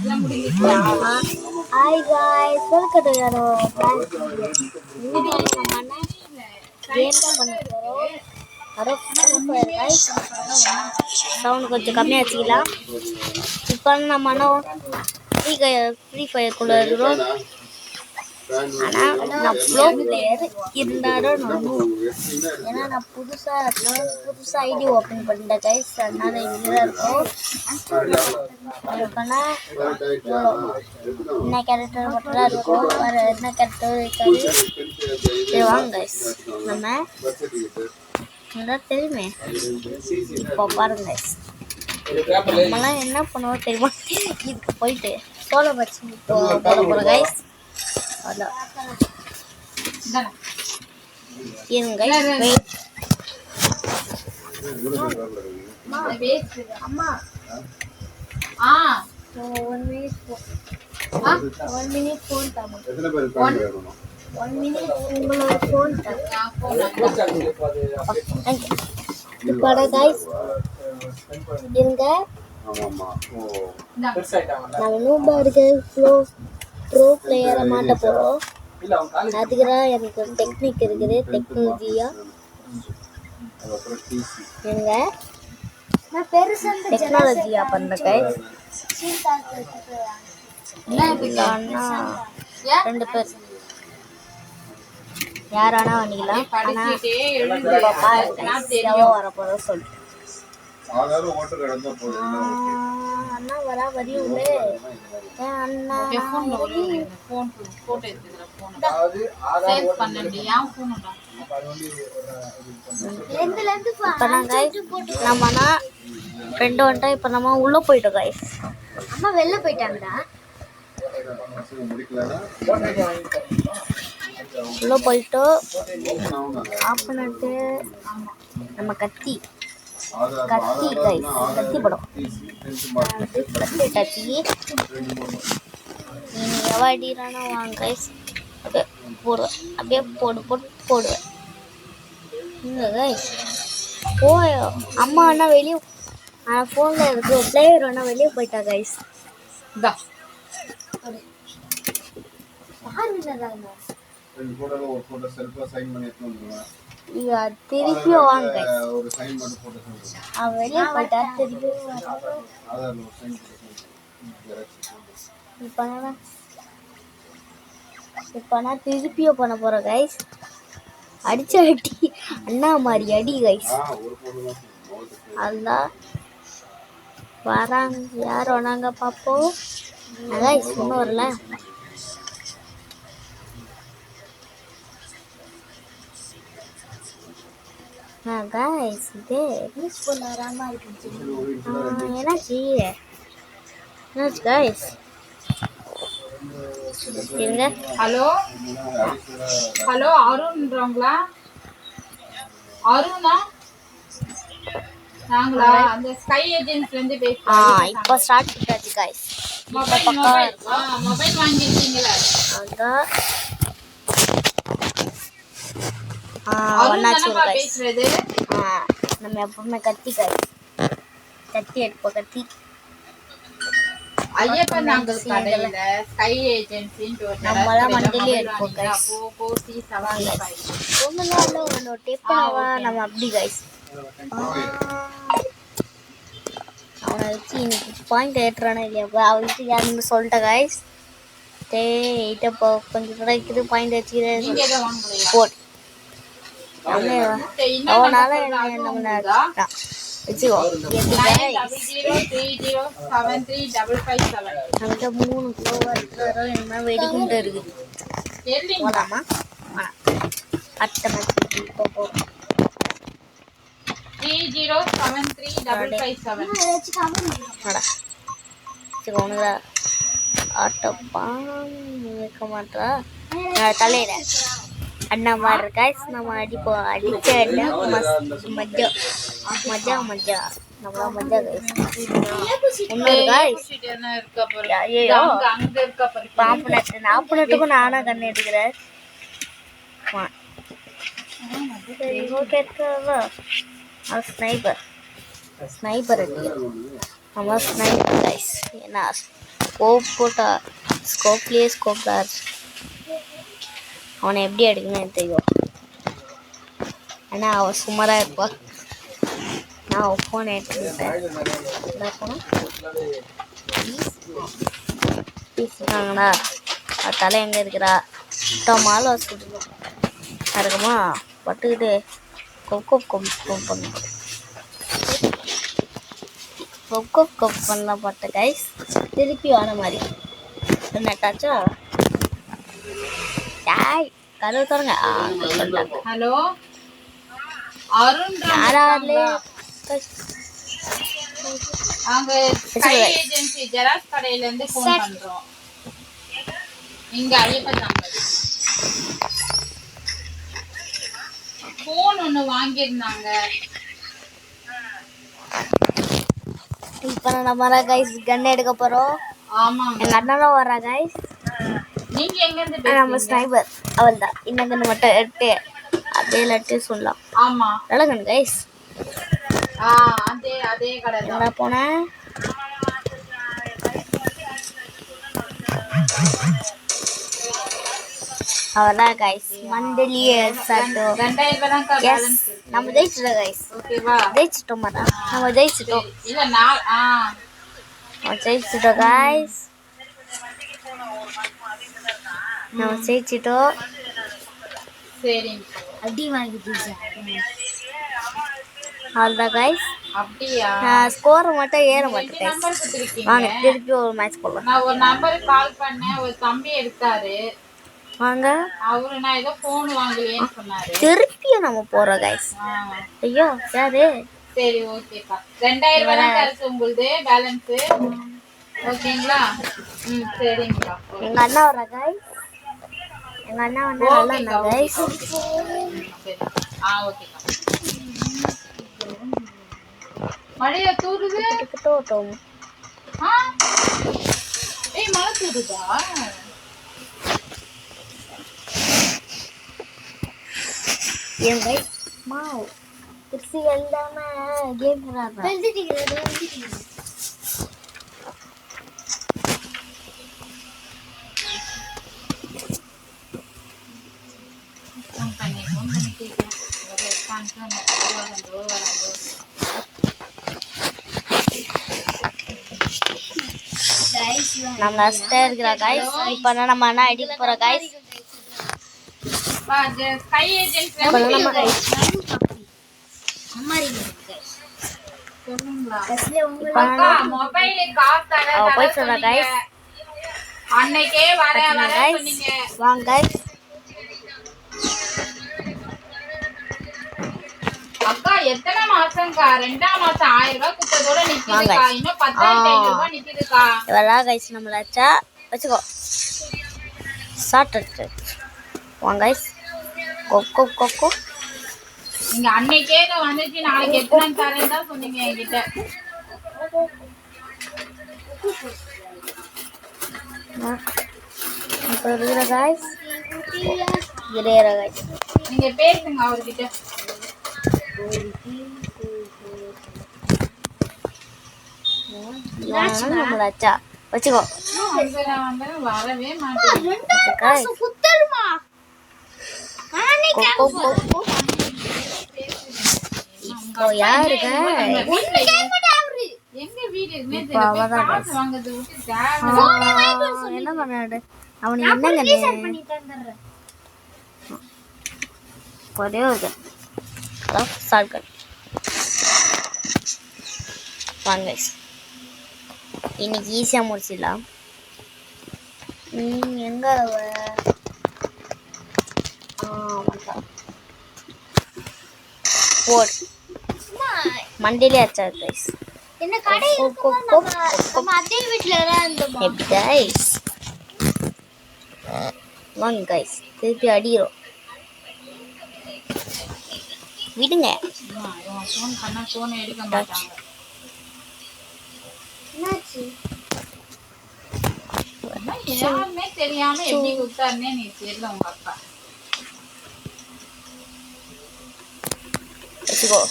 Hi guys, welcome to your prank video. Ini mana game பண்ண போறோம். அட Free Fire guys. Sound கொஞ்சம் கம்மியா வச்சுக்கலாம். இப்போ நம்ம Free Fire குள்ள இருக்கோம். ஆனா நான் ப்ரோ பிளேயர் இருந்தாலும் ஏன்னா நான் புதுசா ஐடி ஓபன் பண்ணிட்டேன் கைஸ். அதனால இதுதான் இருக்கும். என்ன கேரக்டர் மட்டும் தான் இருக்கும், வேற என்ன கேரக்டர் இருக்காது. சரி வாங்க கைஸ், நம்ம தெரியுமே. இப்போ பாருங்க கைஸ், நம்மலாம் என்ன பண்ணுவோம் தெரியுமா? இதுக்கு போயிட்டு சோலோ வச்சு போகிற கைஸ். அதான் இருங்க அம்மா. 1 minute phone தாமா. 1 minute உங்களோட phone தா. இப்போ கைஸ் இருங்க. நான் நூபா இருக்க ப்ரோ பிளேயரை மாட்ட போகிறோம். அதுக்குதான் எனக்கு டெக்னிக் இருக்குது, டெக்னாலஜியா பண்ண கைஸ். 2 பேர் யாரானா வண்டிக்கலாம். ஆனால் வரப்போற சொல்லிட்டு அண்ணா வரா வரி உள்ளே அண்ணா நம்ம ஃப்ரெண்டு வந்துட்டா. இப்போ நம்ம உள்ள போயிட்டோம் கைஸ். அம்மா வெளில போயிட்டாங்கடா. உள்ள போயிட்டோம். ஆஃப் பண்ணிட்டு நம்ம கத்தி கைஸ், கத்தி படம் கத்தி நீங்க எவாடிறானா வாங்க கைஸ். போடுவேன் அப்படியே போடுவேன். அம்மா அண்ணா வெளியே ஃபோனில் இருக்கு. பிளேயர் அண்ணா வெளியே போயிட்டா கைஸ். திருப்பியும் வாங்க வெளியே போயிட்டா. இப்போ நான் திருப்பியும் பண்ண போறேன் கைஸ். அடிச்ச அடி அண்ணா மாதிரி அடி கைஸ். அதுதான் வராங்க. யார் வராங்க பார்ப்போம். அதான் இன்னும் வரல. கைஸ் இது என்னாச்சு கைஸ்? இருங்க. ஹலோ அருண்ன்றவங்களா? அருணா நாங்களா? அந்த ஸ்கை ஏஜென்சில இருந்து பேசுறோம். இப்போ ஸ்டார்ட் பண்ணியாச்சு கைஸ். மொபைல் வாங்கிட்டீங்களா? அதான் பேசுறது. நம்ம எப்பவுமே கத்தி கைஸ், கத்தி எடுப்போம். கத்தி ஐயப்பன் நாங்கள் கடையில ஸ்கை ஏஜென்சின்னு ஒரு நம்மலாம் மண்டலே எடுப்போம் கைஸ். நம்ம அப்படி கைஸ் அவனை வச்சு இன்னைக்கு பாயிண்ட் ஏற்றுறானே இல்லையா அவனுக்கு யாருன்னு சொல்லிட்டேன் கைஸ். இப்போ கொஞ்சம் கிடைக்குது பாயிண்ட் வச்சுக்கிறேன் போட். அவனால நம்ம வச்சுக்கோ. நம்மகிட்ட 3 கிலோவா இருக்கிறோம். என்ன வெடிக்கிட்டு இருக்குது. போலாமா? அடுத்த மேட்ச் இப்போ போகும். 30735557 ஆட்டப்பான் வைக்க மாட்டா தலையில அண்ணா மாதிரி கைஸ். நம்ம அடிப்போம். அடிச்ச மஜா நம்மளா மஜா கைஸ். இன்னொரு கைஸ் நாற்பதுக்கும் நானா கண்ணு எடுக்கிறேன். சரி ஓகே. ஸ்னைப்பர் நம்ம ஸ்னைப்பர் கைஸ். என்ன ஸ்கோப் போட்டா ஸ்கோப்டார் அவனை எப்படி எடுக்கணும்னு எனக்கு தெரியும். ஆனால் அவன் சுமாராக இருப்பா. நான் அவன் ஃபோனை எடுத்துக்கிட்டேன். என்ன போனோம் பேசிட்டாங்கண்ணா அது தலை எங்கே இருக்கிறா மாலை வச்சுக்கிட்டு அதுக்கப்புறமா பட்டுக்கிட்டு கொப் பண்ணலாம் பார்த்தேன் கைஸ். திருப்பி வர மாதிரி நட்டாச்சா டாய் கதவு தரங்க. ஹலோ அருண் யாராலே அங்க ஸ்கை ஏஜென்சி ஜெராக்ஸ் கடையில இருந்து ஃபோன் பண்றோம். இங்க ஐயப்ப தாம்பல் ஃபோன் ஒன்னு வாங்கியிருந்தாங்க. இப்போ நம்ம கைஸ் கன் எடுக்க போறோம். ஆமாங்க எங்க அண்ணனும் வர்றா கைஸ். நீங்க எங்க இருந்து நம்ம ஸ்னைப்பர் அவள் தான். இந்த கண்ணு மட்டும் எடுத்து அப்படியே லட்டு சொல்லலாம். ஆமா நல்ல கண்ணு கைஸ். அதே கடை தான். எங்கடா போனேன் அவர்தான் கைஸ். மண்டலியே சாட்டோ 2000 ரூபாய் தான் பேலன்ஸ். நம்ம ஜெயிச்சிட்டோம் கைஸ். ஓகேவா ஜெயிச்சிட்டோம் மாட்டா நம்ம ஜெயிச்சிட்டோம். இல்ல நான் நம்ம ஜெயிச்சிட்டோம் கைஸ். நம்ம ஜெயிச்சிட்டோம். சரிங்க அடி வாங்கிட்டு அவ்வளோதான் கைஸ். அப்படியா ஸ்கோர் மட்டும் ஏற மாட்டேன் நம்பர் கொடுத்துருக்கீங்க. வாங்க திருப்பி ஒரு மேட்ச் போடலாம். நான் ஒரு நம்பருக்கு கால் பண்ணேன். ஒரு தம்பி எடுத்தாரு. வாங்க அவரு நான் ஏதோ போன் வாங்கலையேன்னு சொன்னாரு. திருப்பியும் நம்ம போறோம் கைஸ். ஐயோ யாரு சரி ஓகேக்கா 2000 ரூபாய் தான் கரெக்ட் உங்களுக்கு பேலன்ஸ். ஓகேங்களா சரிங்கக்கா. எங்க அண்ணா வர கைஸ். எங்க அண்ணா வந்தா நல்லா இருந்தா கைஸ். ஓகேக்கா. மழையா தூருது. டோட்டோம் ஏய் மழை தூருதா? ஏன் கைஸ் மாவ் திருச்சி எல்லாமே கேம் விளையாடுறா. நம்ம லாஸ்டா இருக்கிற கைஸ். இப்போ நம்ம என்ன அடிக்க போற கைஸ். ஸ்கை ஏஜென்சி நம்ம கைஸ் அக்கா மொபைல் காசு தர போய் சொல்ற கைஸ். அன்னைக்கே வர சொன்னீங்க. வாங்க கைஸ். அக்கா எத்தனை மாசம்க்கா? 2ஆம் மாசம் 1000 ரூபாய் குத்ததோட நிக்குதுக்கா. இன்னும் 10500 ரூபாய் நிக்குதுக்கா. இவெல்லாம் கைஸ் நம்மள வச்சா வச்சுக்கோ சாப்பிட்டு வாங்க கைஸ். கொக்கோ நீங்க அன்னைக்கே வந்துச்சு நாளைக்கு எத்தனை தரேன்னு தான் சொன்னீங்க என்கிட்ட. இப்போ இருக்கிற கைஸ் கிரேர கைஸ். நீங்க பேசுங்க அவர்கிட்ட. நம்மள வச்சா வச்சுக்கோ. வரவே மாட்டேன். இப்போ யாருங்க எங்க வீடு இருக்குன்னே இப்போ அவதான் காசு வாங்குறது விட்டு என்ன பண்ணாடு அவனுக்கு என்னங்க ஒரே ஒரு சால்கன் வாங்க இன்னைக்கு ஈஸியாக முடிச்சிடலாம். எங்க போடு மண்டிலே ஆச்சா கைஸ். என்ன கடை நம்ம அதே வீட்ல இருந்தோம். எப்படி கைஸ் வாங்க கைஸ் திருப்பி அடிக்கிறோம். விடுங்க. ஃபோன் பண்ணா ஃபோன் எடுக்க மாட்டாங்க. என்னாச்சு? யாருமே தெரியாம எப்படி குத்தாருன்னே நீ தெரியல உங்க அப்பா. வச்சுக்கோ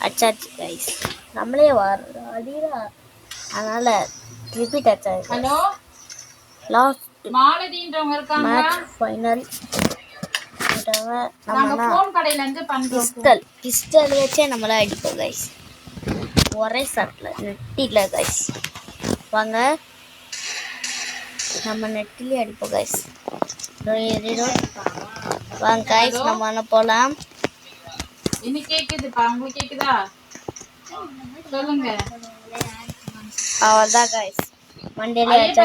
அச்சாச்சு கைஸ். நம்மளே வர அடிடா. அதனால ரிப்பீட் ஆச்சு. ஹலோ லாஸ்ட் மாலதின்றவங்க இருக்காங்களா? Match final. நாங்க ஃபோன் கடையில இருந்து பண்றோம். பிஸ்டல் வச்சே நம்மள அடிப்போம் गाइस. ஒரே ஷாட்ல நெட்டில गाइस. வாங்க நம்ம நெட்டிலே அடிப்போம் गाइस. வாங்க गाइस நம்ம அங்க போலாம். என்ன கேக்குதுப்பா? உங்களுக்கு கேக்குதா? சொல்லுங்க. அவ்வளவுதான் गाइस. மண்டேல அடிச்சா.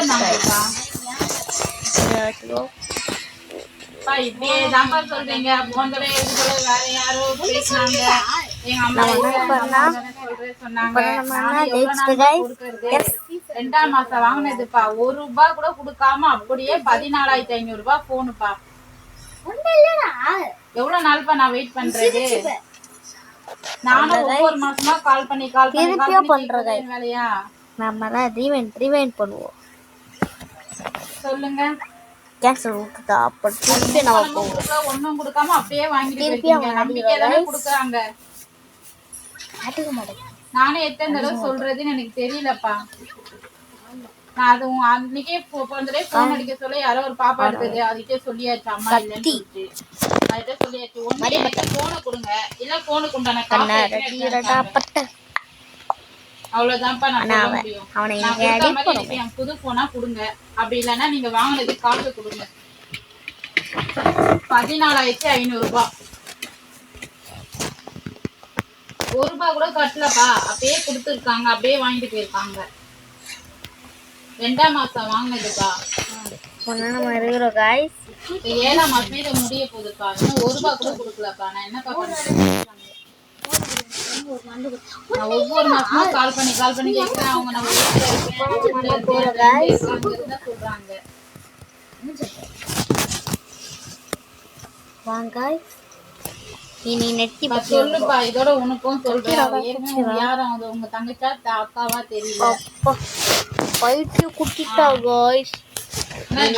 இப்படியே தான்ப்பா சொல்றீங்க. போன்ல எதுக்குள்ள வேற யாரோ பேசுனாங்க. எங்க அம்மா சொன்னாங்க. ரெண்டாம் மாசம் வாங்கினதுப்பா. ₹1 கூட கொடுக்காம அப்படியே 14,500 போனுப்பா. எவ்வளவு நாள்ப்பா நான் வெயிட் பண்றது? நானும் ஒவ்வொரு மாசமா கால் பண்ணி பண்றேன் வேலையா. நம்ம தான் ரீவைண்ட் பண்ணுவோம். சொல்லுங்க. கேன்சல் விட்டுட்டா அப்ப திருப்பி நம்ம போவோம். ஒண்ணும் கொடுக்காம அப்படியே வாங்கிட்டு இருக்கீங்க. நம்பிக்கை தானே கொடுக்குறாங்க. நானே எத்தனை தடவை சொல்றதுன்னு எனக்கு தெரியலப்பா. நான் அது அன்னைக்கே போனதே போன் அடிக்க சொல்ல யாரோ ஒரு பாப்பா இருக்குது. அதுக்கே சொல்லியாச்சு அம்மா இல்லைன்னு சொல்லிட்டு. அதுகிட்ட சொல்லியாச்சு. ஒண்ணு போனை கொடுங்க, இல்ல போனுக்கு உண்டான காசு அவ்வளவுதான்ப்பா நான் சொல்ல முடியும். நான் புது போனா கொடுங்க. அப்படி இல்லைன்னா நீங்க வாங்கினது காசு கொடுங்க. 14,500 ₹1 கூட கட்டலப்பா. அப்படியே கொடுத்துருக்காங்க. அப்படியே வாங்கிட்டு போயிருக்காங்க. 2ஆம் மாசம் வாங்கினதுப்பா. நம்ம இருக்கிறோம் गाइस. 7ஆம் மாசமே இது முடிய போகுதுப்பா. இன்னும் ₹1 கூட கொடுக்கலப்பா. நான் என்னப்பா பண்றேன்? நான் ஒவ்வொரு மாசமும் கால் பண்ணி கேட்கிறேன். அவங்க நம்ம சொல்றாங்க. வாங்க இனி நெட்டி சொல்லுப்பா. இதோட உனக்கும் சொல்றேன். யாரும் அது உங்க தங்கச்சா அக்காவா தெரியல. பைத்தியம் குட்டிட்டா गाइस.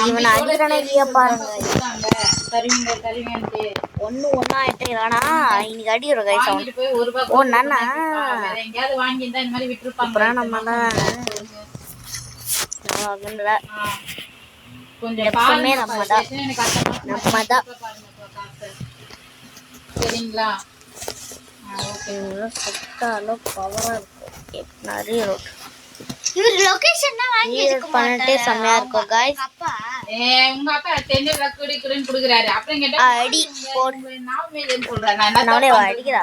இவன் அடிக்கிறானே இல்லையா பாருங்க. தருவீங்கன்ட்டு ஒண்ணா ஆயிட்டேனா இன்னைக்கு அடிக்கிறோம் गाइस. வாங்கிட்டு போய் ₹1 ஓ நானா வேற எங்கயாவது வாங்கி இருந்தா இந்த மாதிரி விட்டுருப்பாங்க. அப்புறம் நம்ம தான் கொஞ்சம் பாருங்க. நம்ம தான் சரிங்களா? சுத்தாலும் பவரா இருக்கும். நிறைய ரோட் இவர் லொகேஷன் தான் வாங்கி பண்ணிட்டே செமையா இருக்கும் गाइस. அப்பா உங்க அப்பா டெண்டர்ல குடிக்குறேன்னு குடுக்குறாரு. அப்புறம் கேட்டா அடி நாமே ஏன் சொல்றேன்? நான் நானே அடிக்கிறா.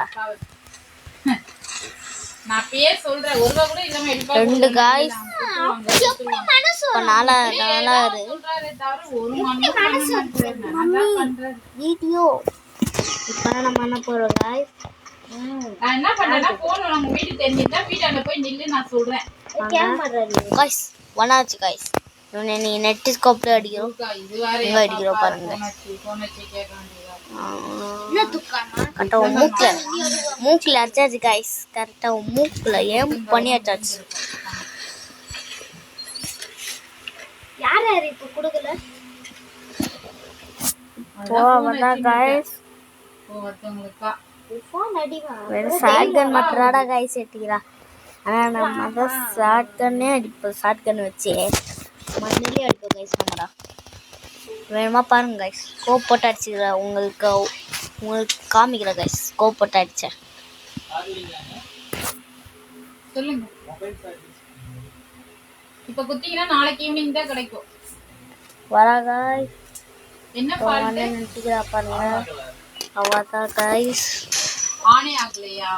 நான் அப்பயே சொல்றேன் ₹1 கூட இல்லாம எடுப்பா. 2 गाइस எப்படி மனசு நாலா சொல்றாரே தவிர ஒரு மனசு பண்றது வீடியோ. இப்போ நம்ம என்ன போறோம் गाइस. நான் என்ன பண்றேன்னா போன் நம்ம வீட்டுக்கு தெரிஞ்சிட்டா வீட்டாண்ட போய் நில்லு நான் சொல்றேன். गाइस வனாச்சு गाइस. நீ நெட் ஸ்கோப்ல அடிக்கிறோம். இது வேற எங்க அடிக்கிறோம் பாருங்க. போன் வச்சு கேட்க வேண்டியதா. என்ன துக்கானா? கரெக்டா மூக்குல அடிச்சாச்சு गाइस. கரெக்டா மூக்குல ஏம் பண்ணி அடிச்சாச்சு. யார் இப்ப குடுக்கல? போவதா गाइस. ஒருத்தங்களுக்கா ஃபோன் அடிவா. வெறும் ஷாட்கன் மட்டும்டா गाइस ஏத்திக்கிறா. ஆனா நம்ம அந்த ஷாட்கன்னே அடிப்போம். ஷாட்கன் வச்சு மண்ணிலே அடிப்போம் गाइस. நம்மடா வேணுமா பாருங்க गाइस. ஸ்கோப் போட்டு அடிச்சுக்கிறா. உங்களுக்கு காமிக்கிறா गाइस. ஸ்கோப் போட்டு அடிச்சேன். சொல்லுங்க. இப்ப குத்திங்கன்னா நாளைக்கு ஈவினிங் தான் கிடைக்கும். வரா गाइस. என்ன பாருங்க நின்னுக்கிறா பாருங்க. அவதா गाइस. ஆனே ஆகலையா?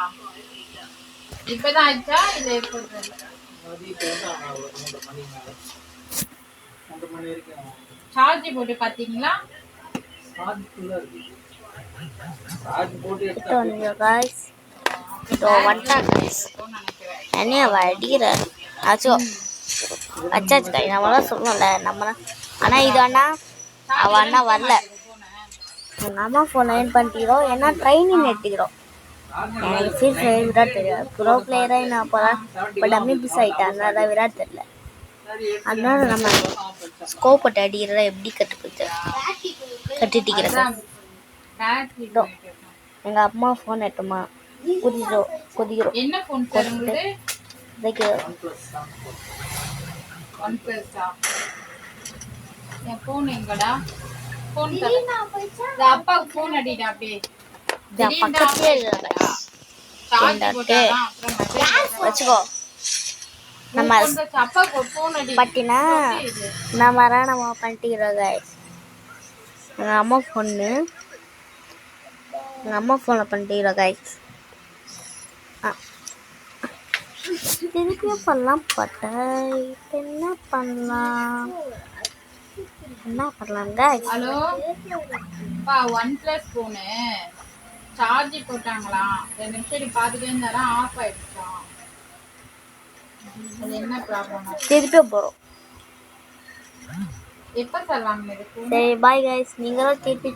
இப்பதான் ஆச்சா இல்ல எப்ப? சார்ஜ் போட்டு பாத்தீங்களா? गाइस तो वंटा गाइस. என்னைய அடிக்கிறாரு. ஆச்சோ அச்சாச்சு गाइस. நம்மள சொல்லல நம்ம. ஆனா இது அண்ணா அவ அண்ணா வரல. நம்ம ஃபோன் லைன் பண்ணிட்டோம். ஏன்னா ட்ரைனிங் எடுத்துக்கிறோம். எனக்கு ஃப்ரீ ஃபயர் விராட் தெரியாது. ப்ரோ பிளேயராக நான் போகிறேன். பட் டம்மி மிஸ் ஆகிட்டேன். அதனால விராட் தெரியல. அதனால நம்ம ஸ்கோப் போட்டு அடிக்கிறத எப்படி கட்டிட்டிக்கிறேன். எங்கள் அம்மா ஃபோன் எட்டுமா கொதிக்கிறோம். என்ன ஃபோன் தருங்க? OnePlus என் போன் எங்கடா போன் அப்பா போன் அடிடா அப்படியே பக்கத்துலயே இல்ல சார்ஜ் போட்டாதான் அப்புறம் மெசேஜ் வச்சுக்கோ. நம்ம அப்பாக்கு ஒரு போன் அடி பட்டினா நம்ம பண்ணிக்கிறோம் கைஸ். எங்கள் அம்மா ஃபோனில் பண்ணிக்கிறோம் கைஸ். திருப்பியும் பண்ணலாம் பட்டை. என்ன பண்ணலாம் கைஸ்? ஹலோ பா OnePlus போனு சார்ஜ் போட்டாங்களாம் 2 நிமிஷம் பார்த்துட்டே இருந்தாரா ஆஃப் ஆயிடுச்சாம். அது என்ன ப்ராப்ளம்? திருப்பியும் போகிறோம். எப்போ சார் வாங்கினது? சரி பாய் கைஸ். நீங்களும் திருப்பி